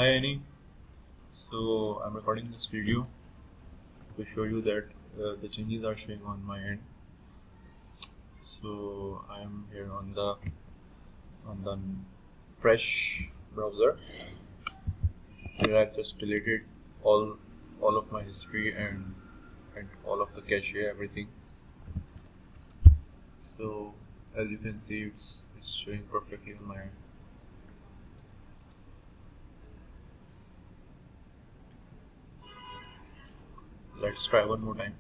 Hi Annie, so I'm recording this video to show you that the changes are showing on my end. So I'm here on the fresh browser. Here I've just deleted all of my history and all of the cache, everything. So as you can see, it's showing perfectly on my end. Let's try one more time.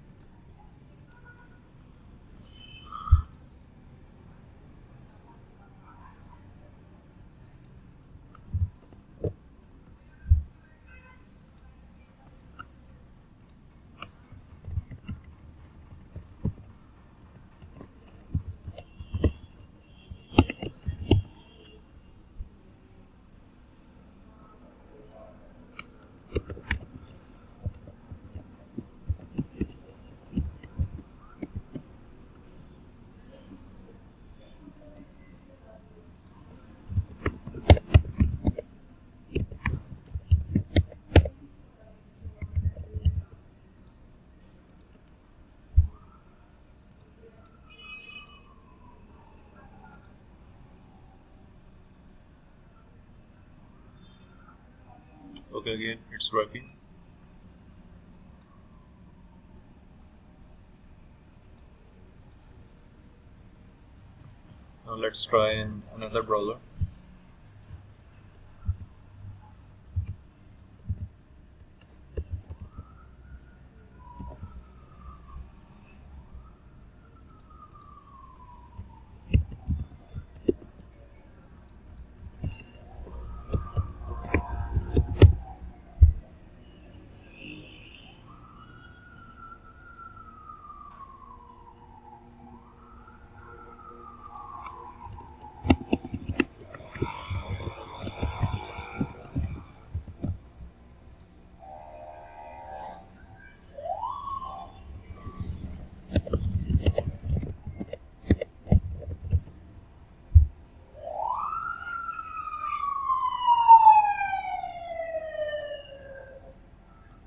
Okay, again it's working. Now let's try in another browser.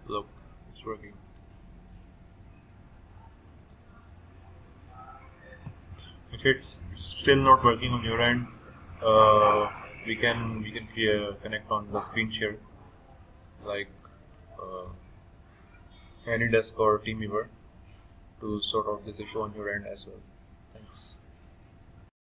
Look, it's working. If it's still not working on your end, we can connect on the screen share, like uh, any desk or Teamweaver, to sort out this issue on your end as well. Thanks.